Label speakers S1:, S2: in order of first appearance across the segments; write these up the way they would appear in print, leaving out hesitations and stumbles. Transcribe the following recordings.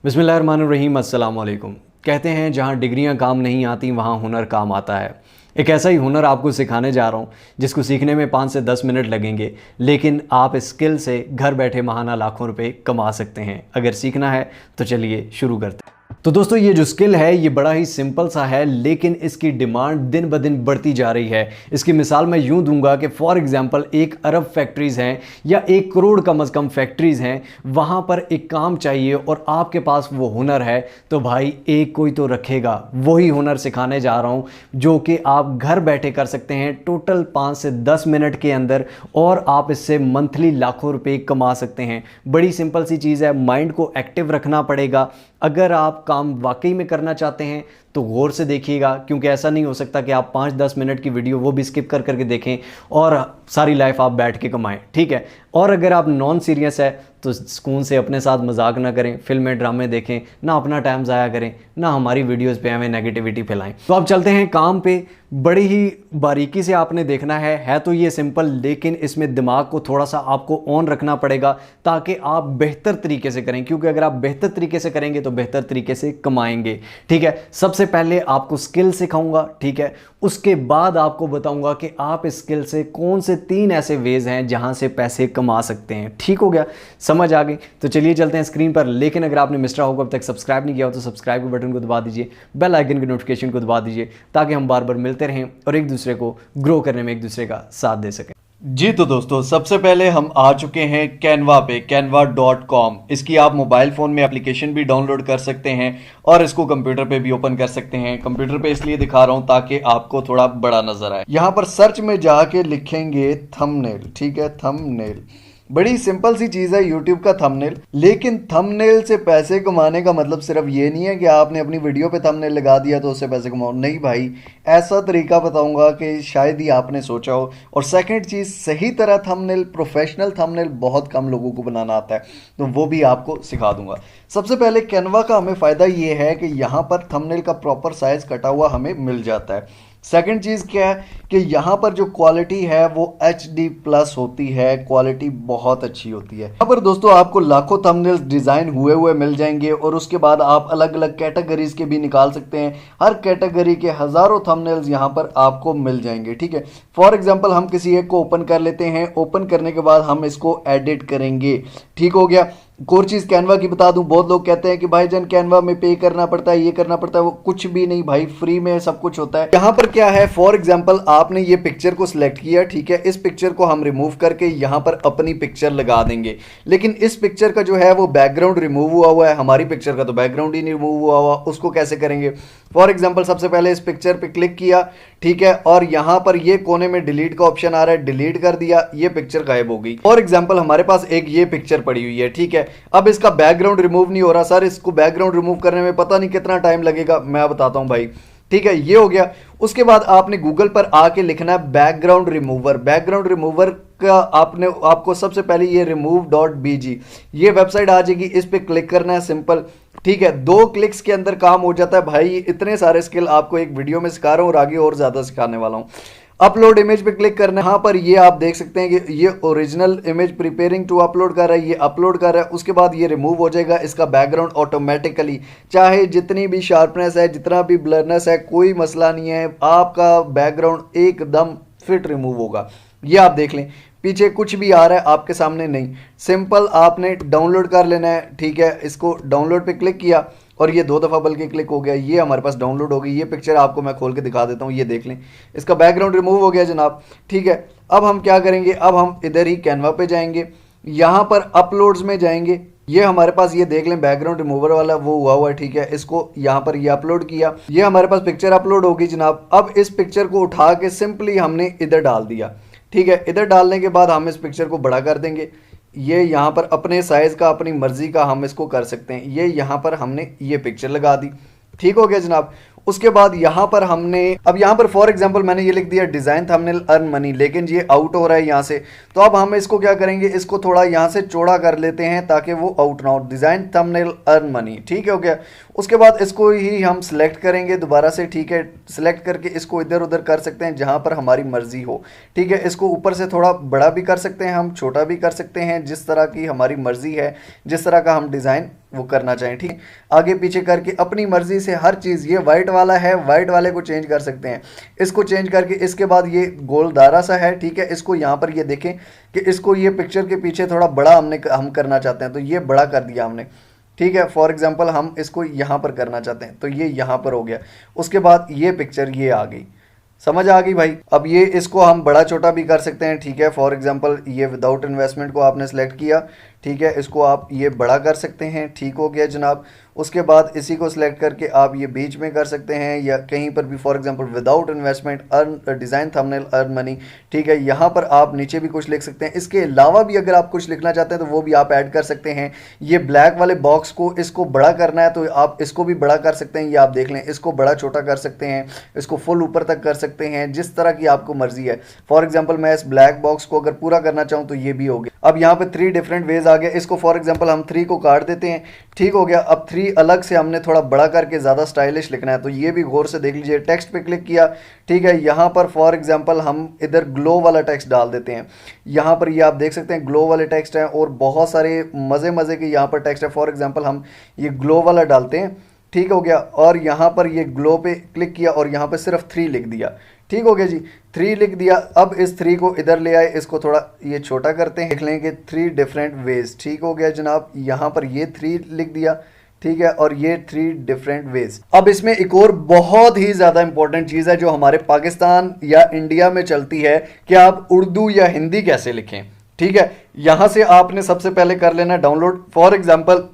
S1: बिस्मिल्लाहिर्रहमानिर्रहीम, अस्सलाम वालेकुम। कहते हैं जहाँ डिग्रियाँ काम नहीं आती वहाँ हुनर काम आता है। एक ऐसा ही हुनर आपको सिखाने जा रहा हूँ जिसको सीखने में 5 से 10 मिनट लगेंगे, लेकिन आप इस स्किल से घर बैठे माहाना लाखों रुपए कमा सकते हैं। अगर सीखना है तो चलिए शुरू करते हैं। तो दोस्तों, ये जो स्किल है ये बड़ा ही सिंपल सा है, लेकिन इसकी डिमांड दिन ब दिन बढ़ती जा रही है। इसकी मिसाल मैं यूं दूंगा कि फॉर एग्जांपल 1 अरब फैक्ट्रीज़ हैं या 1 करोड़ कम से कम फैक्ट्रीज़ हैं, वहाँ पर एक काम चाहिए और आपके पास वो हुनर है, तो भाई एक कोई तो रखेगा। वही हुनर सिखाने जा रहा हूँ जो कि आप घर बैठे कर सकते हैं टोटल 5 से 10 मिनट के अंदर, और आप इससे मंथली लाखों रुपए कमा सकते हैं। बड़ी सिंपल सी चीज़ है, माइंड को एक्टिव रखना पड़ेगा। अगर आप काम वाकई में करना चाहते हैं तो गौर से देखिएगा, क्योंकि ऐसा नहीं हो सकता कि आप 5-10 मिनट की वीडियो वो भी स्किप कर करके देखें और सारी लाइफ आप बैठ के कमाएं, ठीक है। और अगर आप नॉन सीरियस है तो सुकून से अपने साथ मजाक ना करें, फिल्में ड्रामे देखें ना, अपना टाइम ज़ाया करें ना, हमारी वीडियोस पे हमें नेगेटिविटी फैलाएं। तो आप चलते हैं काम पे। बड़ी ही बारीकी से आपने देखना है तो ये सिंपल, लेकिन इसमें दिमाग को थोड़ा सा आपको ऑन रखना पड़ेगा ताकि आप बेहतर तरीके से करें, क्योंकि अगर आप बेहतर तरीके से करेंगे तो बेहतर तरीके से कमाएंगे, ठीक है। सबसे पहले आपको स्किल सिखाऊंगा, ठीक है। उसके बाद आपको बताऊंगा कि आप इस स्किल से कौन से 3 ऐसे वेज हैं जहां से पैसे कमा सकते हैं। ठीक हो गया, समझ आ गई? तो चलिए चलते हैं स्क्रीन पर। लेकिन अगर आपने मिस्टर हाउ को अब तक सब्सक्राइब नहीं किया हो तो सब्सक्राइब के बटन को दबा दीजिए, बेल आइकन की नोटिफिकेशन को दबा दीजिए, ताकि हम बार बार मिलते रहें और एक दूसरे को ग्रो करने में एक दूसरे का साथ दे सकें।
S2: जी तो दोस्तों, सबसे पहले हम आ चुके हैं कैनवा पे, canva.com। इसकी आप मोबाइल फ़ोन में एप्लीकेशन भी डाउनलोड कर सकते हैं और इसको कंप्यूटर पे भी ओपन कर सकते हैं। कंप्यूटर पे इसलिए दिखा रहा हूं ताकि आपको थोड़ा बड़ा नजर आए। यहाँ पर सर्च में जाके लिखेंगे थंबनेल, ठीक है, थंबनेल। बड़ी सिंपल सी चीज़ है यूट्यूब का थंबनेल, लेकिन थंबनेल से पैसे कमाने का मतलब सिर्फ ये नहीं है कि आपने अपनी वीडियो पे थंबनेल लगा दिया तो उससे पैसे कमाओ। नहीं भाई, ऐसा तरीका बताऊंगा कि शायद ही आपने सोचा हो। और सेकंड चीज़, सही तरह थंबनेल, प्रोफेशनल थंबनेल बहुत कम लोगों को बनाना आता है, तो वो भी आपको सिखा दूंगा। सबसे पहले कैनवा का हमें फ़ायदा ये है कि यहाँ पर थंबनेल का प्रॉपर साइज़ कटा हुआ हमें मिल जाता है। सेकंड चीज़ क्या है कि यहाँ पर जो क्वालिटी है वो HD+ होती है, क्वालिटी बहुत अच्छी होती है। यहाँ पर दोस्तों आपको लाखों थंबनेल्स डिज़ाइन हुए हुए मिल जाएंगे और उसके बाद आप अलग अलग कैटेगरीज के भी निकाल सकते हैं। हर कैटेगरी के हज़ारों थंबनेल्स यहाँ पर आपको मिल जाएंगे, ठीक है। फॉर एग्जाम्पल हम किसी एक को ओपन कर लेते हैं, ओपन करने के बाद हम इसको एडिट करेंगे, ठीक हो गया। और चीज़ कैनवा की बता दूं, बहुत लोग कहते हैं कि भाईजान कैनवा में पे करना पड़ता है, ये करना पड़ता है, वो कुछ भी नहीं भाई, फ्री में सब कुछ होता है। यहाँ पर क्या है, फॉर एग्जांपल आपने ये पिक्चर को सिलेक्ट किया, ठीक है। इस पिक्चर को हम रिमूव करके यहाँ पर अपनी पिक्चर लगा देंगे, लेकिन इस पिक्चर का जो है वो बैकग्राउंड रिमूव हुआ है, हमारी पिक्चर का तो बैकग्राउंड ही नहीं रिमूव हुआ। उसको कैसे करेंगे? फॉर एग्जाम्पल सबसे पहले इस पिक्चर पे क्लिक किया, ठीक है, और यहाँ पर ये कोने में डिलीट का ऑप्शन आ रहा है, डिलीट कर दिया, ये पिक्चर गायब हो गई। फॉर एग्जाम्पल हमारे पास एक ये पिक्चर पड़ी हुई है, ठीक है। अब इसका बैकग्राउंड रिमूव नहीं हो रहा सर, इसको बैकग्राउंड रिमूव करने में पता नहीं कितना टाइम लगेगा, मैं बताता हूं भाई, ठीक है। ये हो गया। उसके बाद आपने गूगल पर आके लिखना है बैकग्राउंड रिमूवर। बैकग्राउंड रिमूवर का आपको सबसे पहले ये remove.bg ये वेबसाइट आ जाएगी, इस पे क्लिक करना है, सिंपल, ठीक है। 2 क्लिक्स के अंदर काम हो जाता है भाई। इतने सारे स्किल आपको एक वीडियो में सिखा रहा हूं और आगे और ज्यादा सिखाने वाला हूं। अपलोड इमेज पे क्लिक करना है। यहाँ पर ये आप देख सकते हैं कि ये original image preparing to upload कर रहा है, ये अपलोड कर रहा है। उसके बाद ये रिमूव हो जाएगा, इसका बैकग्राउंड ऑटोमेटिकली, चाहे जितनी भी शार्पनेस है, जितना भी ब्लरनेस है, कोई मसला नहीं है, आपका बैकग्राउंड एकदम फिट रिमूव होगा। ये आप देख लें, पीछे कुछ भी आ रहा है आपके सामने नहीं, सिंपल आपने डाउनलोड कर लेना है, ठीक है। इसको डाउनलोड पे क्लिक किया और ये 2 दफ़ा बल्कि क्लिक हो गया, ये हमारे पास डाउनलोड हो गई। ये पिक्चर आपको मैं खोल के दिखा देता हूँ, ये देख लें, इसका बैकग्राउंड रिमूव हो गया जनाब, ठीक है। अब हम क्या करेंगे, अब हम इधर ही कैनवा पे जाएंगे, यहाँ पर अपलोड्स में जाएंगे, ये हमारे पास ये देख लें बैकग्राउंड रिमूवर वाला वो हुआ है, ठीक है। इसको यहाँ पर ये अपलोड किया, ये हमारे पास पिक्चर अपलोड होगी जनाब। अब इस पिक्चर को उठा के सिंपली हमने इधर डाल दिया, ठीक है। इधर डालने के बाद हम इस पिक्चर को बड़ा कर देंगे। ये यहाँ पर अपने साइज़ का, अपनी मर्जी का हम इसको कर सकते हैं। ये यहाँ पर हमने ये पिक्चर लगा दी, ठीक हो गया जनाब। उसके बाद यहाँ पर हमने, अब यहाँ पर फॉर एग्जांपल मैंने ये लिख दिया डिज़ाइन थंबनेल अर्न मनी, लेकिन ये आउट हो रहा है यहाँ से, तो अब हम इसको क्या करेंगे, इसको थोड़ा यहाँ से चौड़ा कर लेते हैं ताकि वो आउट ना हो। डिज़ाइन थंबनेल अर्न मनी, ठीक हो गया। उसके बाद इसको ही हम सिलेक्ट करेंगे दोबारा से, ठीक है। सिलेक्ट करके इसको इधर उधर कर सकते हैं जहाँ पर हमारी मर्जी हो, ठीक है। इसको ऊपर से थोड़ा बड़ा भी कर सकते हैं, हम छोटा भी कर सकते हैं, जिस तरह की हमारी मर्जी है, जिस तरह का हम डिज़ाइन वो करना चाहें, ठीक है। आगे पीछे करके अपनी मर्जी से हर चीज़, ये वाइट वाला है, वाइट वाले को चेंज कर सकते हैं, इसको चेंज करके इसके बाद ये गोलदारा सा है, ठीक है, इसको यहाँ पर ये देखें कि इसको ये पिक्चर के पीछे थोड़ा बड़ा हम करना चाहते हैं, तो ये बड़ा कर दिया हमने, ठीक है। फॉर एग्जांपल हम इसको यहाँ पर करना चाहते हैं तो ये यहाँ पर हो गया। उसके बाद ये पिक्चर ये आ गई, समझ आ गई भाई। अब ये इसको हम बड़ा छोटा भी कर सकते हैं, ठीक है। फॉर एग्जांपल ये विदाउट इन्वेस्टमेंट को आपने सेलेक्ट किया, ठीक है, इसको आप ये बड़ा कर सकते हैं, ठीक हो गया जनाब। उसके बाद इसी को सिलेक्ट करके आप ये बीच में कर सकते हैं या कहीं पर भी, for example without investment earn design thumbnail earn money, ठीक है। यहाँ पर आप नीचे भी कुछ लिख सकते हैं। इसके अलावा भी अगर आप कुछ लिखना चाहते हैं तो वो भी आप ऐड कर सकते हैं। ये ब्लैक वाले बॉक्स को इसको बड़ा करना है तो आप इसको भी बड़ा कर सकते हैं, ये आप देख लें, इसको बड़ा छोटा कर सकते हैं, इसको फुल ऊपर तक कर सकते हैं, जिस तरह की आपको मर्जी है। फॉर एग्जाम्पल मैं इस ब्लैक बॉक्स को अगर पूरा करना चाहूँ तो ये भी हो गया। अब यहाँ पे 3 डिफरेंट वेज आ गए। इसको फॉर एग्जाम्पल हम 3 को काट देते हैं, ठीक हो गया। अब 3 अलग से हमने थोड़ा बड़ा करके ज़्यादा स्टाइलिश लिखना है तो ये भी गौर से देख लीजिए। टेक्स्ट पे क्लिक किया, ठीक है, यहाँ पर फॉर एग्जांपल हम इधर ग्लो वाला टेक्स्ट डाल देते हैं। यहाँ पर ये आप देख सकते हैं ग्लो वाले टेक्स्ट हैं और बहुत सारे मज़े के यहाँ पर टेक्स्ट है। फॉर एग्जांपल हम ये ग्लो वाला डालते हैं, ठीक हो गया, और यहाँ पर ये ग्लो पे क्लिक किया और यहाँ पर सिर्फ 3 लिख दिया, ठीक हो गया जी, 3 लिख दिया। अब इस 3 को इधर ले आए, इसको थोड़ा ये छोटा करते हैं, लिख लेंगे 3 डिफरेंट वेज, ठीक हो गया जनाब। यहाँ पर ये 3 लिख दिया, ठीक है, और ये 3 डिफरेंट वेज। अब इसमें एक और बहुत ही ज़्यादा इंपॉर्टेंट चीज़ है जो हमारे पाकिस्तान या इंडिया में चलती है कि आप उर्दू या हिंदी कैसे लिखें, ठीक है। यहाँ से आपने सबसे पहले कर लेना डाउनलोड। फॉर एग्जाम्पल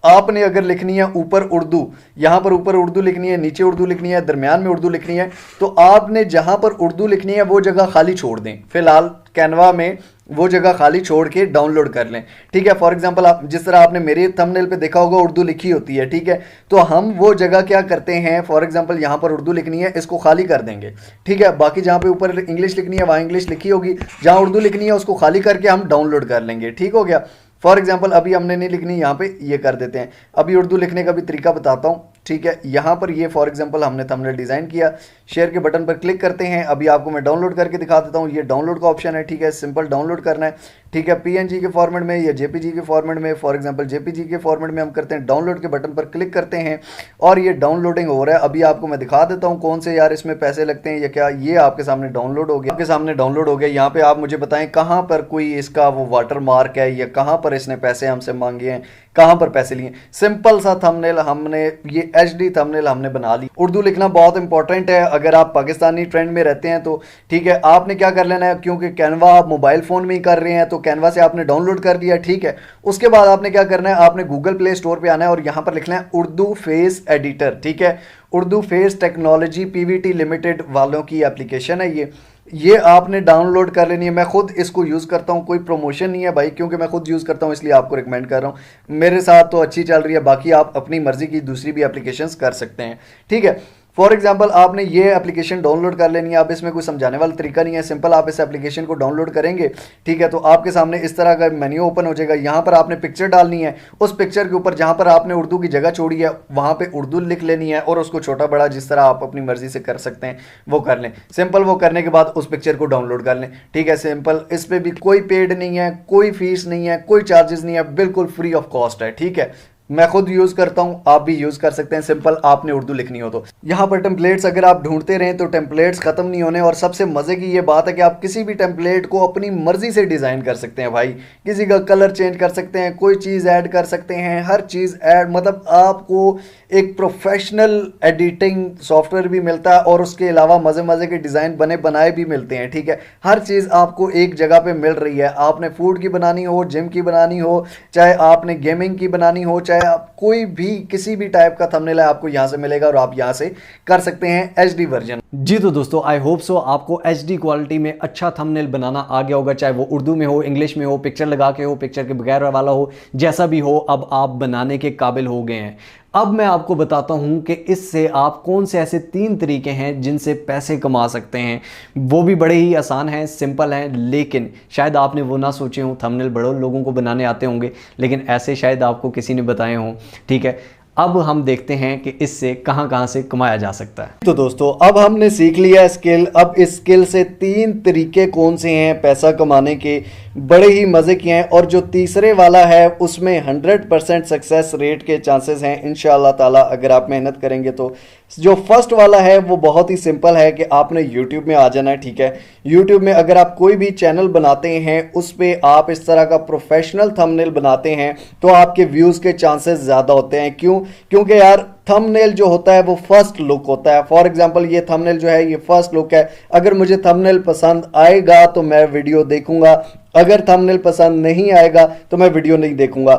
S2: आपने अगर लिखनी है ऊपर उर्दू, यहाँ पर ऊपर उर्दू लिखनी है, नीचे उर्दू लिखनी है, दरमियान में उर्दू लिखनी है, तो आपने जहाँ पर उर्दू लिखनी है वो जगह खाली छोड़ दें। फिलहाल कैनवा में वो जगह खाली छोड़ के डाउनलोड कर लें, ठीक है। फॉर एग्जांपल आप जिस तरह आपने मेरे थंबनेल पे देखा होगा उर्दू लिखी होती है, ठीक है, तो हम वो जगह क्या करते हैं, फॉर एग्जांपल यहाँ पर उर्दू लिखनी है, इसको खाली कर देंगे, ठीक है। बाकी जहाँ पे ऊपर इंग्लिश लिखनी है वहाँ इंग्लिश लिखी होगी, जहाँ उर्दू लिखनी है उसको खाली करके हम डाउनलोड कर लेंगे, ठीक हो गया। फॉर एग्जाम्पल अभी हमने नहीं लिखनी, यहाँ पे ये कर देते हैं। अभी उर्दू लिखने का भी तरीका बताता हूँ, ठीक है। यहाँ पर ये फॉर एग्जाम्पल हमने थंबनेल डिज़ाइन किया, शेयर के बटन पर क्लिक करते हैं। अभी आपको मैं डाउनलोड करके दिखा देता हूँ, ये डाउनलोड का ऑप्शन है, ठीक है, सिंपल डाउनलोड करना है, ठीक है। PNG के फॉर्मेट में या JPG के फॉर्मेट में, फॉर एग्जाम्पल JPG के फॉर्मेट में हम करते हैं, डाउनलोड के बटन पर क्लिक करते हैं और ये डाउनलोडिंग हो रहा है। अभी आपको मैं दिखा देता हूँ कौन से यार इसमें पैसे लगते हैं या क्या। ये आपके सामने डाउनलोड हो गया, आपके सामने डाउनलोड हो गया। यहाँ पे आप मुझे बताएं कहाँ पर कोई इसका वो वाटर मार्क है या कहाँ पर इसने पैसे हमसे मांगे हैं, कहाँ पर पैसे लिए। सिंपल सा थंबनेल हमने, ये HD थंबनेल हमने बना ली। उर्दू लिखना बहुत इंपॉर्टेंट है अगर आप पाकिस्तानी ट्रेंड में रहते हैं तो, ठीक है। आपने क्या कर लेना है, क्योंकि कैनवा आप मोबाइल फ़ोन में ही कर रहे हैं तो कैनवा से आपने डाउनलोड कर दिया, ठीक है। उसके बाद आपने क्या करना है, आपने गूगल प्ले स्टोर पे आना है और यहाँ पर लिखना है उर्दू फेस एडिटर, ठीक है। Urdu face technology PVT limited वालों की एप्लीकेशन है ये आपने डाउनलोड कर लेनी है। मैं खुद इसको यूज़ करता हूँ, कोई प्रमोशन नहीं है भाई, क्योंकि मैं खुद यूज़ करता हूँ इसलिए आपको रिकमेंड कर रहा हूँ। मेरे साथ तो अच्छी चल रही है, बाकी आप अपनी मर्जी की दूसरी भी एप्लीकेशंस कर सकते हैं, ठीक है। फॉर एग्जाम्पल आपने ये एप्लीकेशन डाउनलोड कर लेनी है। अब इसमें कोई समझाने वाला तरीका नहीं है, सिंपल आप इस एप्लीकेशन को डाउनलोड करेंगे, ठीक है, तो आपके सामने इस तरह का मेन्यू ओपन हो जाएगा। यहाँ पर आपने पिक्चर डालनी है, उस पिक्चर के ऊपर जहाँ पर आपने उर्दू की जगह छोड़ी है वहाँ पे उर्दू लिख लेनी है और उसको छोटा बड़ा जिस तरह आप अपनी मर्जी से कर सकते हैं वो कर लें। सिंपल वो करने के बाद उस पिक्चर को डाउनलोड कर लें, ठीक है, सिंपल। इस पर भी कोई पेड नहीं है, कोई फीस नहीं है, कोई चार्जेस नहीं है, बिल्कुल फ्री ऑफ कॉस्ट है, ठीक है। मैं खुद यूज़ करता हूँ, आप भी यूज़ कर सकते हैं, सिंपल आपने उर्दू लिखनी हो तो। यहाँ पर टेम्पलेट्स अगर आप ढूंढते रहें तो टेम्पलेट्स ख़त्म नहीं होने। और सबसे मज़े की ये बात है कि आप किसी भी टेम्पलेट को अपनी मर्ज़ी से डिज़ाइन कर सकते हैं भाई। किसी का कलर चेंज कर सकते हैं, कोई चीज़ ऐड कर सकते हैं, हर चीज़ ऐड, मतलब आपको एक प्रोफेशनल एडिटिंग सॉफ्टवेयर भी मिलता है और उसके अलावा मज़े के डिज़ाइन बने बनाए भी मिलते हैं, ठीक है। हर चीज़ आपको एक जगह पे मिल रही है। आपने फूड की बनानी हो, जिम की बनानी हो, चाहे आपने गेमिंग की बनानी हो, चाहे आप कोई भी किसी भी टाइप का थंबनेल है आपको यहाँ से मिलेगा और आप यहाँ से कर सकते हैं HD वर्जन।
S1: जी तो दोस्तों, आई होप सो आपको HD क्वालिटी में अच्छा थंबनेल बनाना आ गया होगा, चाहे वो उर्दू में हो, इंग्लिश में हो, पिक्चर लगा के हो, पिक्चर के बगैर वाला हो, जैसा भी हो, अब आप बनाने के काबिल हो गए हैं। अब मैं आपको बताता हूं कि इससे आप कौन से ऐसे 3 तरीके हैं जिनसे पैसे कमा सकते हैं। वो भी बड़े ही आसान हैं, सिंपल हैं, लेकिन शायद आपने वो ना सोचे हों। थंबनेल बड़े लोगों को बनाने आते होंगे लेकिन ऐसे शायद आपको किसी ने बताए हों, ठीक है। अब हम देखते हैं कि इससे कहां से कमाया जा सकता है।
S2: तो दोस्तों अब हमने सीख लिया स्किल। अब इस स्किल से 3 तरीके कौन से हैं पैसा कमाने के, बड़े ही मजे के हैं, और जो तीसरे वाला है उसमें 100% सक्सेस रेट के चांसेस हैं इंशाअल्लाह ताला अगर आप मेहनत करेंगे तो। जो फर्स्ट वाला है वो बहुत ही सिंपल है कि आपने YouTube में आ जाना है, ठीक है। YouTube में अगर आप कोई भी चैनल बनाते हैं उस पे आप इस तरह का प्रोफेशनल थंबनेल बनाते हैं तो आपके व्यूज के चांसेस ज्यादा होते हैं। क्यों? क्योंकि यार थंबनेल जो होता है वो फर्स्ट लुक होता है। फॉर एग्जांपल ये थंबनेल जो है ये फर्स्ट लुक है। अगर मुझे थंबनेल पसंद आएगा तो मैं वीडियो देखूंगा, अगर थंबनेल पसंद नहीं आएगा तो मैं वीडियो नहीं देखूंगा।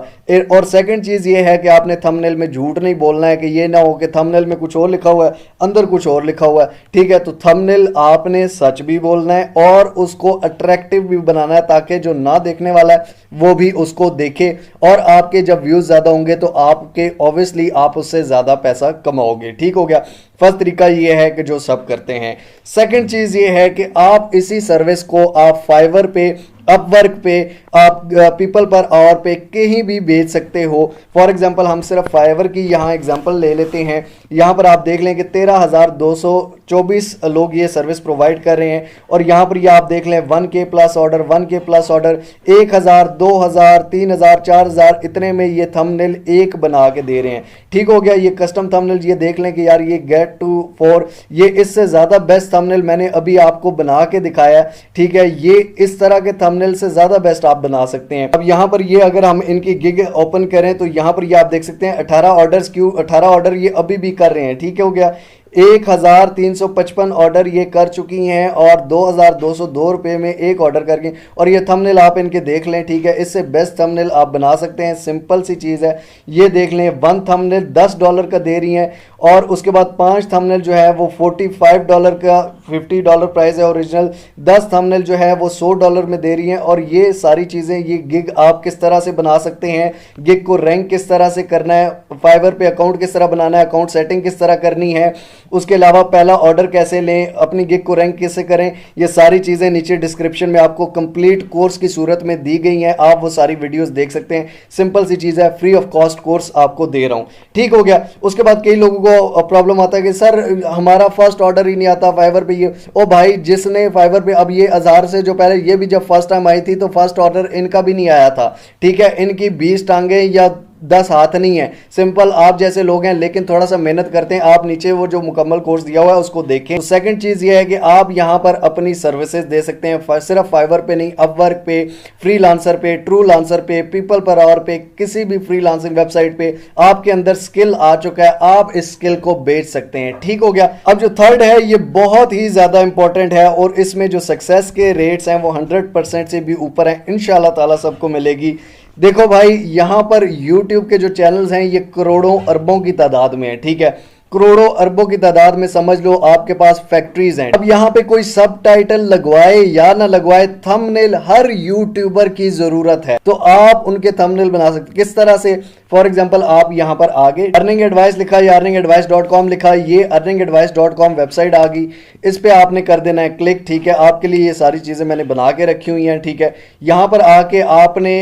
S2: और सेकंड चीज ये है कि आपने थंबनेल में झूठ नहीं बोलना है कि ये ना हो कि थंबनेल में कुछ और लिखा हुआ है अंदर कुछ और लिखा हुआ है, ठीक है। तो थंबनेल आपने सच भी बोलना है और उसको अट्रैक्टिव भी बनाना है ताकि जो ना देखने वाला है वो भी उसको देखे, और आपके जब व्यूज ज्यादा होंगे तो आपके ऑब्वियसली आप उससे ज्यादा पैसा कमाओगे, ठीक हो गया। फर्स्ट तरीका ये है कि जो सब करते हैं। सेकंड चीज ये है कि आप इसी सर्विस को आप फाइवर पे, अपवर्क पे, आप पीपल पर आवर पे कहीं भी बेच सकते हो। फॉर एग्जांपल हम सिर्फ फाइवर की यहाँ एग्जांपल ले लेते हैं। यहाँ पर आप देख लें कि 13,224 लोग ये सर्विस प्रोवाइड कर रहे हैं, और यहाँ पर ये आप देख लें 1K plus order, 1K plus order, 1,000, 2,000, 3,000, 4,000 इतने में ये थंबनेल एक बना के दे रहे हैं, ठीक हो गया। ये कस्टम थंबनेल ये देख लें कि यार ये गेट टू 4 ये इससे ज्यादा बेस्ट थंबनेल मैंने अभी आपको बना के दिखाया है, ठीक है। ये इस तरह के थंबनेल से ज्यादा बेस्ट आप बना सकते हैं। अब यहाँ पर ये अगर हम इनकी गिग ओपन करें तो यहाँ पर ये आप देख सकते हैं 18 ऑर्डर्स, क्यों 18 ऑर्डर ये अभी भी कर रहे हैं, ठीक हो गया। 1,355 ऑर्डर ये कर चुकी हैं और 2,202 रुपये में एक ऑर्डर करके, और ये थंबनेल आप इनके देख लें, ठीक है। इससे बेस्ट थंबनेल आप बना सकते हैं, सिंपल सी चीज़ है। ये देख लें 1 थंबनेल $10 का दे रही हैं, और उसके बाद 5 थंबनेल जो है वो $45 का, $50 प्राइस है ओरिजिनल। 10 थंबनेल जो है वो $100 में दे रही हैं। और ये सारी चीज़ें, ये गिग आप किस तरह से बना सकते हैं, गिग को रैंक किस तरह से करना है, फाइवर पे अकाउंट किस तरह बनाना है, अकाउंट सेटिंग किस तरह करनी है, उसके अलावा पहला ऑर्डर कैसे लें, अपनी गिग को रैंक कैसे करें, ये सारी चीज़ें नीचे डिस्क्रिप्शन में आपको कंप्लीट कोर्स की सूरत में दी गई हैं। आप वो सारी वीडियोस देख सकते हैं। सिंपल सी चीज़ है, फ्री ऑफ कॉस्ट कोर्स आपको दे रहा हूँ, ठीक हो गया। उसके बाद कई लोगों को प्रॉब्लम आता है कि सर हमारा फर्स्ट ऑर्डर ही नहीं आता फाइवर पे। ये ओ भाई, जिसने फाइवर पे, अब ये अज़ार से जो पहले ये भी जब फर्स्ट टाइम आई थी तो फर्स्ट ऑर्डर इनका भी नहीं आया था, ठीक है। इनकी 20 टांगे या 10 हाथ नहीं है। सिंपल आप जैसे लोग हैं लेकिन थोड़ा सा मेहनत करते हैं। आप नीचे वो जो मुकम्मल कोर्स दिया हुआ है उसको देखें। तो सेकंड चीज ये है कि आप यहां पर अपनी सर्विसेज दे सकते हैं, सिर्फ फाइवर पे नहीं, अपवर्क पे, फ्रीलांसर पे, ट्रू लांसर पे, पीपल पर आवर पे, किसी भी फ्रीलांसिंग वेबसाइट पे आपके अंदर स्किल आ चुका है, आप इस स्किल को बेच सकते हैं, ठीक हो गया। अब जो थर्ड है ये बहुत ही ज्यादा इंपॉर्टेंट है और इसमें जो सक्सेस के रेट्स हैं वो 100% से भी ऊपर है, इंशाल्लाह ताला सबको मिलेगी। देखो भाई, यहां पर YouTube के जो चैनल्स हैं ये करोड़ों अरबों की तादाद में है, ठीक है। करोड़ों अरबों की तादाद में समझ लो आपके पास फैक्ट्रीज हैं। अब यहाँ पे कोई सबटाइटल लगवाए या ना लगवाए, थंबनेल हर यूट्यूबर की जरूरत है, तो आप उनके थंबनेल बना सकते हैं। किस तरह से? फॉर एग्जांपल आप यहाँ पर आगे अर्निंग एडवाइस लिखा है, earningadvice.com लिखा है, ये earningadvice.com वेबसाइट आ गई। इस पे आपने कर देना है क्लिक, ठीक है। आपके लिए ये सारी चीजें मैंने बना के रखी हुई हैं, ठीक है। यहाँ पर आके आपने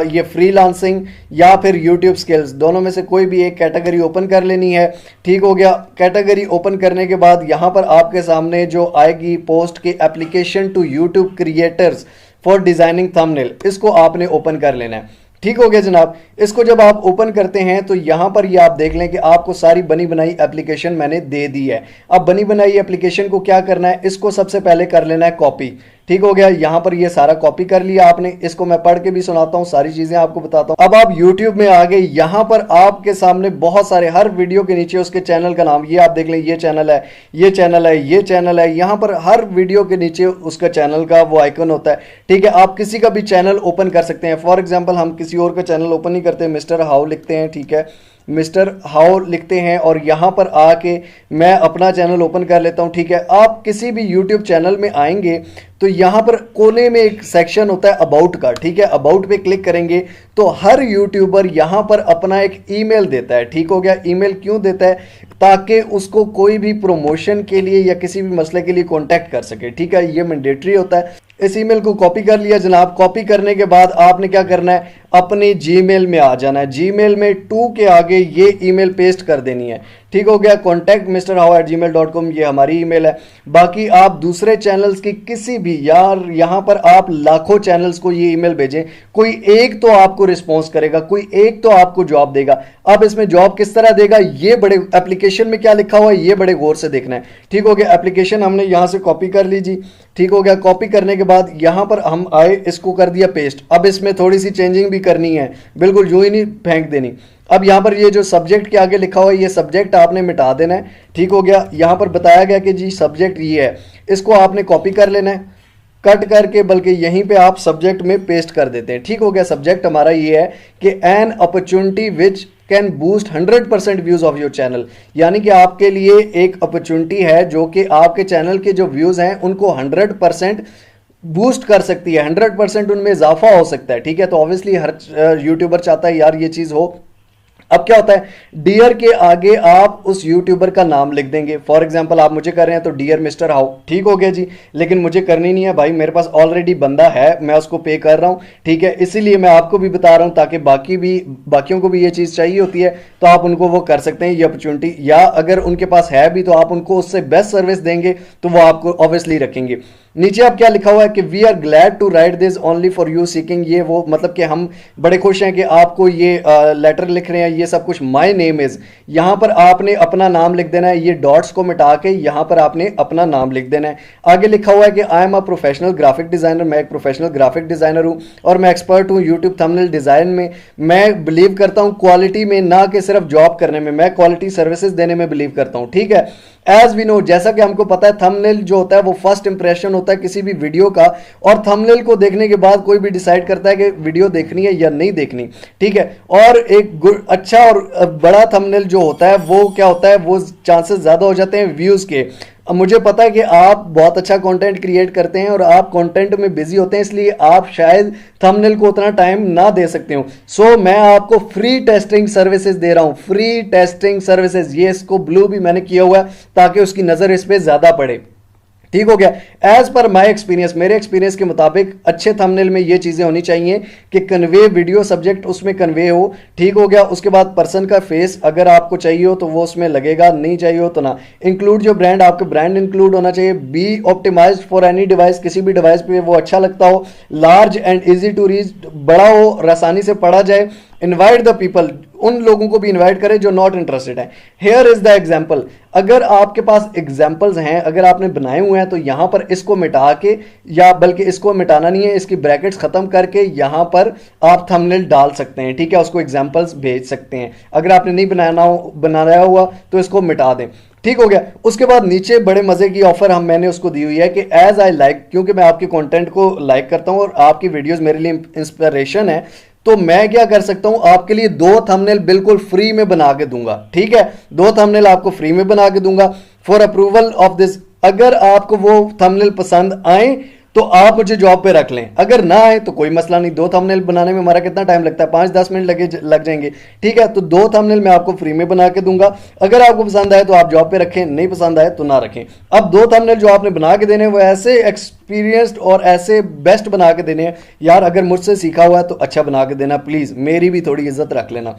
S2: ये फ्रीलांसिंग या फिर यूट्यूब स्किल्स दोनों में से कोई भी एक कैटेगरी ओपन कर लेनी है, ठीक हो गया। कैटेगरी ओपन करने के बाद यहां पर आपके सामने जो आएगी पोस्ट के application to YouTube creators for designing thumbnail, इसको आपने ओपन कर लेना है, ठीक हो गया जनाब। इसको जब आप ओपन करते हैं तो यहां पर ये आप देख लें कि आपको सारी बनी बनाई एप्लीकेशन मैंने दे दी है। अब बनी बनाई एप्लीकेशन को क्या करना है, इसको सबसे पहले कर लेना है कॉपी, ठीक हो गया। यहां पर ये सारा कॉपी कर लिया आपने। इसको मैं पढ़ के भी सुनाता हूं, सारी चीजें आपको बताता हूं। अब आप YouTube में आ गए, यहां पर आपके सामने बहुत सारे, हर वीडियो के नीचे उसके चैनल का नाम, ये आप देख लें, ये चैनल है, ये चैनल है, ये चैनल है। यहां पर हर वीडियो के नीचे उसका चैनल का वो आइकन होता है, ठीक है। आप किसी का भी चैनल ओपन कर सकते हैं। फॉर एग्जाम्पल हम किसी और का चैनल ओपन नहीं करते, मिस्टर हाउ लिखते हैं, ठीक है, मिस्टर हाउ लिखते हैं और यहां पर आके मैं अपना चैनल ओपन कर लेता हूं, ठीक है। आप किसी भी यूट्यूब चैनल में आएंगे तो यहां पर कोने में एक सेक्शन होता है अबाउट का, ठीक है। अबाउट पे क्लिक करेंगे तो हर यूट्यूबर यहां पर अपना एक ईमेल देता है, ठीक हो गया। ईमेल क्यों देता है? ताकि उसको कोई भी प्रमोशन के लिए या किसी भी मसले के लिए कांटेक्ट कर सके, ठीक है। ये मैंडेटरी होता है। इस ईमेल को कॉपी कर लिया जनाब। कॉपी करने के बाद आपने क्या करना है, अपनी जीमेल में आ जाना है। जीमेल में 2 के आगे ये ईमेल पेस्ट कर देनी है। ठीक हो गया। contact@gmail.com ये हमारी ईमेल है। बाकी आप दूसरे चैनल्स की किसी भी, यार यहां पर आप लाखों चैनल्स को ये ईमेल भेजें, कोई एक तो आपको रिस्पॉन्स करेगा, कोई एक तो आपको जॉब देगा। अब इसमें जॉब किस तरह देगा, ये बड़े एप्लीकेशन में क्या लिखा हुआ है ये बड़े गौर से देखना है। ठीक हो गया। एप्लीकेशन हमने यहां से कॉपी कर ली जी। ठीक हो गया। कॉपी करने के बाद यहां पर हम आए, इसको कर दिया पेस्ट। अब इसमें थोड़ी सी चेंजिंग भी करनी है, बिल्कुल यूं ही नहीं फेंक देनी। अब यहां पर ये जो सब्जेक्ट के आगे लिखा हुआ है ये सब्जेक्ट आपने मिटा देना है। ठीक हो गया। यहां पर बताया गया कि जी सब्जेक्ट ये है, इसको आपने कॉपी कर लेना है कट करके, बल्कि यहीं पे आप सब्जेक्ट में पेस्ट कर देते हैं। ठीक हो गया। सब्जेक्ट हमारा ये है कि an opportunity which can boost 100% views of your channel, यानी कि आपके लिए एक अपॉर्चुनिटी है जो कि आपके चैनल के जो व्यूज हैं उनको 100% बूस्ट कर सकती है, 100% उनमें इजाफा हो सकता है। ठीक है। तो ऑब्वियसली हर यूट्यूबर चाहता है यार ये चीज हो। अब क्या होता है, डियर के आगे आप उस यूट्यूबर का नाम लिख देंगे। फॉर एग्जांपल आप मुझे कर रहे हैं तो डियर मिस्टर हाउ। ठीक हो गया जी। लेकिन मुझे करनी नहीं है भाई, मेरे पास ऑलरेडी बंदा है, मैं उसको पे कर रहा हूं। ठीक है। इसीलिए मैं आपको भी बता रहा हूं ताकि बाकियों को भी ये चीज चाहिए होती है तो आप उनको वो कर सकते हैं ये अपॉर्चुनिटी, या अगर उनके पास है भी तो आप उनको उससे बेस्ट सर्विस देंगे तो वो आपको ऑब्वियसली रखेंगे। नीचे अब क्या लिखा हुआ है कि we are glad to write this only for you seeking, ये वो मतलब कि हम बड़े खुश हैं कि आपको ये लेटर लिख रहे हैं, ये सब कुछ। माय नेम इज, यहां पर आपने अपना नाम लिख देना है, ये डॉट्स को मिटा के यहां पर आपने अपना नाम लिख देना है। आगे लिखा हुआ है कि I am a professional graphic designer, मैं एक प्रोफेशनल ग्राफिक डिजाइनर हूं और मैं एक्सपर्ट हूं यूट्यूब थंबनेल डिजाइन में। मैं बिलीव करता हूं क्वालिटी में, ना कि सिर्फ जॉब करने में, मैं क्वालिटी सर्विसेज देने में बिलीव करता हूं। ठीक है। एज वी नो, जैसा कि हमको पता है थंबनेल जो होता है वो फर्स्ट इंप्रेशन होता है किसी भी वीडियो का, और थंबनेल को देखने के बाद कोई भी डिसाइड करता है कि वीडियो देखनी है या नहीं देखनी। ठीक है। और एक अच्छा और बड़ा थंबनेल जो होता है वो क्या होता है, वो चांसेस ज्यादा हो जाते हैं व्यूज के। अब मुझे पता है कि आप बहुत अच्छा कंटेंट क्रिएट करते हैं और आप कंटेंट में बिजी होते हैं, इसलिए आप शायद थंबनेल को उतना टाइम ना दे सकते हो। सो मैं आपको फ्री टेस्टिंग सर्विसेज दे रहा हूं, फ्री टेस्टिंग सर्विसेज। ये इसको ब्लू भी मैंने किया हुआ है ताकि उसकी नजर इस पे ज्यादा पड़े। ठीक हो गया। एज पर माई एक्सपीरियंस, मेरे एक्सपीरियंस के मुताबिक अच्छे थंबनेल में ये चीजें होनी चाहिए कि कन्वे वीडियो सब्जेक्ट उसमें कन्वे हो। ठीक हो गया। उसके बाद पर्सन का फेस अगर आपको चाहिए हो तो वो उसमें लगेगा, नहीं चाहिए हो तो ना। इंक्लूड जो ब्रांड, आपका ब्रांड इंक्लूड होना चाहिए। Be optimized for any device, किसी भी डिवाइस पे वो अच्छा लगता हो। Large and easy to reach, बड़ा हो और आसानी से पढ़ा जाए। इन्वाइट द पीपल, उन लोगों को भी इन्वाइट करें जो नॉट इंटरेस्टेड है। हेयर इज द एग्जाम्पल, अगर आपके पास एग्जाम्पल्स हैं, अगर आपने बनाए हुए हैं तो यहां पर इसको मिटा के, या बल्कि इसको मिटाना नहीं है, इसकी ब्रैकेट्स खत्म करके यहां पर आप थंबनेल डाल सकते हैं। ठीक है। उसको एग्जाम्पल्स भेज सकते हैं। अगर आपने नहीं बनाया हुआ तो इसको मिटा दें। ठीक हो गया। उसके बाद नीचे बड़े मजे की ऑफर मैंने उसको दी हुई है कि एज आई लाइक, क्योंकि मैं आपके कंटेंट को लाइक करता हूं और आपकी वीडियोस मेरे लिए इंस्पिरेशन है, तो मैं क्या कर सकता हूं, आपके लिए 2 थंबनेल बिल्कुल फ्री में बना के दूंगा। ठीक है। 2 थंबनेल आपको फ्री में बना के दूंगा फॉर अप्रूवल ऑफ दिस। अगर आपको वो थंबनेल पसंद आए तो आप मुझे जॉब पे रख लें, अगर ना आए तो कोई मसला नहीं। 2 थंबनेल बनाने में हमारा कितना टाइम लगता है, 5-10 मिनट लग जाएंगे। ठीक है। तो 2 थंबनेल मैं आपको फ्री में बना के दूंगा। अगर आपको पसंद आए तो आप जॉब पे रखें, नहीं पसंद आए तो ना रखें। अब 2 थंबनेल जो आपने बना के देने वो ऐसे एक्सपीरियंस्ड और ऐसे बेस्ट बना के देने हैं। यार अगर मुझसे सीखा हुआ है तो अच्छा बना के देना प्लीज, मेरी भी थोड़ी इज्जत रख लेना।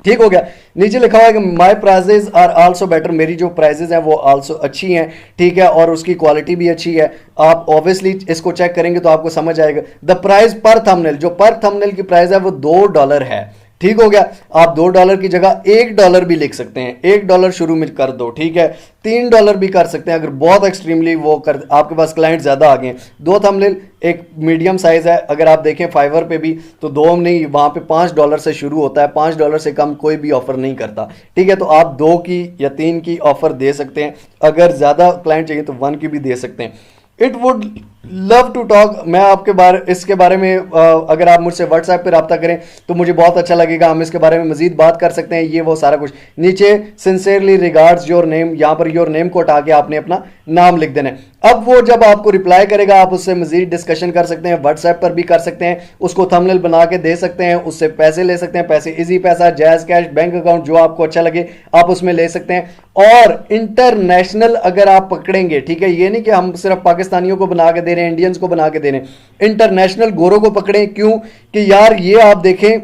S2: ठीक हो गया। नीचे लिखा हुआ है कि माई प्राइजेज आर आल्सो बेटर, मेरी जो प्राइजेज हैं वो आल्सो अच्छी हैं। ठीक है। और उसकी क्वालिटी भी अच्छी है। आप ऑब्वियसली इसको चेक करेंगे तो आपको समझ आएगा। द प्राइस पर थंबनेल, जो पर थंबनेल की प्राइस है वो $2 है। ठीक हो गया। आप $2 की जगह $1 भी लिख सकते हैं, $1 शुरू में कर दो। ठीक है। $3 भी कर सकते हैं अगर बहुत एक्सट्रीमली वो कर, आपके पास क्लाइंट ज्यादा आ गए। 2 थंबनेल एक मीडियम साइज है, अगर आप देखें फाइवर पे भी तो 2 नहीं, वहां पे $5 से शुरू होता है, $5 से कम कोई भी ऑफर नहीं करता। ठीक है। तो आप 2 की या 3 की ऑफर दे सकते हैं, अगर ज्यादा क्लाइंट चाहिए तो 1 की भी दे सकते हैं। It would love to talk, मैं आपके इसके बारे में अगर आप मुझसे व्हाट्सएप पे रब्ता करें तो मुझे बहुत अच्छा लगेगा, हम इसके बारे में मजीद बात कर सकते हैं। ये वो सारा कुछ नीचे सिंसियरली रिगार्ड्स योर नेम, यहां पर योर नेम को हटा के आपने अपना नाम लिख देना है। अब वो जब आपको रिप्लाई करेगा आप उससे मजीद डिस्कशन कर सकते हैं, व्हाट्सएप पर भी कर सकते हैं, उसको थंबनेल बना के दे सकते हैं, उससे पैसे ले सकते हैं, पैसे इजी पैसा, जैज कैश, बैंक अकाउंट, जो आपको अच्छा लगे आप उसमें ले सकते हैं। और इंटरनेशनल अगर आप पकड़ेंगे, ठीक है, ये नहीं कि हम सिर्फ पाकिस्तानियों को बना के दे
S3: दे रहे हैं, इंडियंस को बना के दे रहे हैं, इंटरनेशनल गोरों को पकड़ें। क्यों कि यार ये आप देखें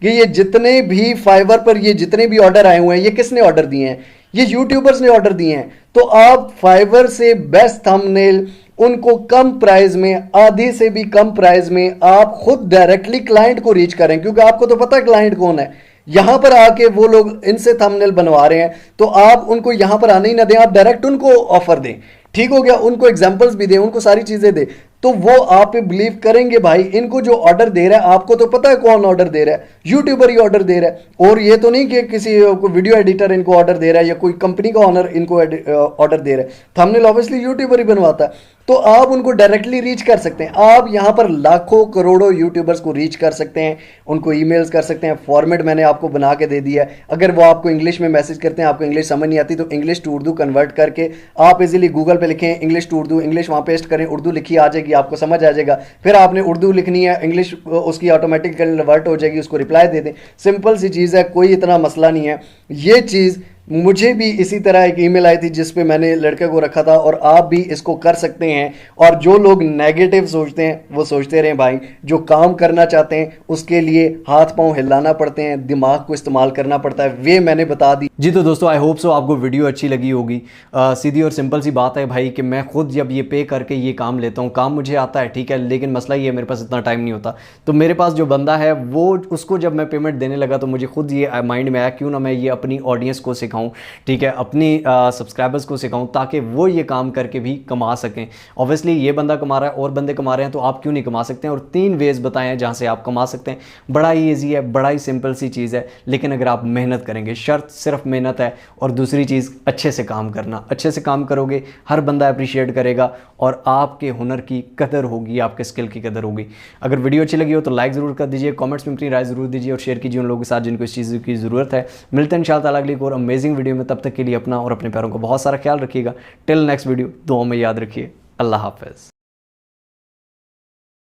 S3: कि ये जितने भी फाइवर पर ये जितने भी ऑर्डर आए हुए हैं, ये किसने ऑर्डर दिए हैं? ये यूट्यूबर्स ने ऑर्डर दिए हैं। तो आप फाइवर से बेस्ट थंबनेल उनको कम प्राइस में, आधी से भी कम प्राइस में आप खुद डायरेक्टली क्लाइंट को रीच करें, क्योंकि आपको तो पता है क्लाइंट कौन है। यहां पर आके वो लोग इनसे थंबनेल बनवा रहे हैं, तो आप उनको यहां पर आने ही ना दें, आप डायरेक्ट उनको ऑफर दें। ठीक हो गया, उनको एग्जांपल्स भी दें, उनको सारी चीजें दें, तो वो आप पे बिलीव करेंगे। भाई इनको जो ऑर्डर दे रहा है, आपको तो पता है कौन ऑर्डर दे रहा है, यूट्यूबर ही ऑर्डर दे रहा है। और ये तो नहीं कि किसी वीडियो एडिटर इनको ऑर्डर दे रहा है या कोई कंपनी का ऑनर इनको ऑर्डर दे रहा है। थंबनेल ऑब्वियसली यूट्यूबर ही बनवाता है। तो आप उनको डायरेक्टली रीच कर सकते हैं। आप यहां पर लाखों करोड़ों यूट्यूबर्स को रीच कर सकते हैं, उनको ईमेल्स कर सकते हैं। फॉर्मेट मैंने आपको बना के दे दिया है। अगर वो आपको इंग्लिश में मैसेज करते हैं, आपको इंग्लिश समझ नहीं आती, तो इंग्लिश टू उर्दू कन्वर्ट करके आप इजीली गूगल पे लिखें इंग्लिश टू उर्दू, इंग्लिश वहां पेस्ट करें, उर्दू लिखी आ जाएगी, आपको समझ आ जाएगा। फिर आपने उर्दू लिखनी है, इंग्लिश उसकी ऑटोमेटिक कन्वर्ट हो जाएगी, उसको रिप्लाई दे दें। सिंपल सी चीज़ है, कोई इतना मसला नहीं है। ये चीज़ मुझे भी इसी तरह एक ईमेल आई थी जिस पे मैंने लड़के को रखा था, और आप भी इसको कर सकते हैं। और जो लोग नेगेटिव सोचते हैं वो सोचते रहें भाई, जो काम करना चाहते हैं उसके लिए हाथ पांव हिलाना पड़ते हैं, दिमाग को इस्तेमाल करना पड़ता है, वे मैंने बता दी।
S1: जी तो दोस्तों, आई होप सो आपको वीडियो अच्छी लगी होगी। सीधी और सिंपल सी बात है भाई कि मैं खुद जब ये पे करके ये काम लेता हूँ, काम मुझे आता है ठीक है, लेकिन मसला ये है मेरे पास इतना टाइम नहीं होता। तो मेरे पास जो बंदा है वो, उसको जब मैं पेमेंट देने लगा तो मुझे खुद ये माइंड में आया क्यों ना मैं ये अपनी ऑडियंस को सिखाऊं, ठीक है, अपनी सब्सक्राइबर्स को सिखाऊं, ताकि वो ये काम करके भी कमा सकें। ऑब्वियसली ये बंदा कमा रहा है और बंदे कमा रहे हैं, तो आप क्यों नहीं कमा सकते हैं। और 3 वेज बताए हैं जहाँ से आप कमा सकते हैं। बड़ा ही ईजी है, बड़ा ही सिंपल सी चीज़ है, लेकिन अगर आप मेहनत करेंगे, शर्त सिर्फ मेहनत है। और दूसरी चीज़ अच्छे से काम करना, अच्छे से काम करोगे हर बंदा अप्रिशिएट करेगा और आपके हुनर की कदर होगी, आपके स्किल की कदर होगी। अगर वीडियो अच्छी लगी हो तो लाइक ज़रूर कर दीजिए, कमेंट्स में अपनी राय ज़रूर दीजिए और शेयर कीजिए उन लोगों के साथ जिनको इस चीज़ की ज़रूरत है। मिलते हैं इंशाअल्लाह अगली एक और अमेजिंग वीडियो में। तब तक के लिए अपना और अपने प्यारों का बहुत सारा ख्याल रखिएगा। टिल नेक्स्ट वीडियो, दुआ में याद रखिए। अल्लाह हाफ़िज़।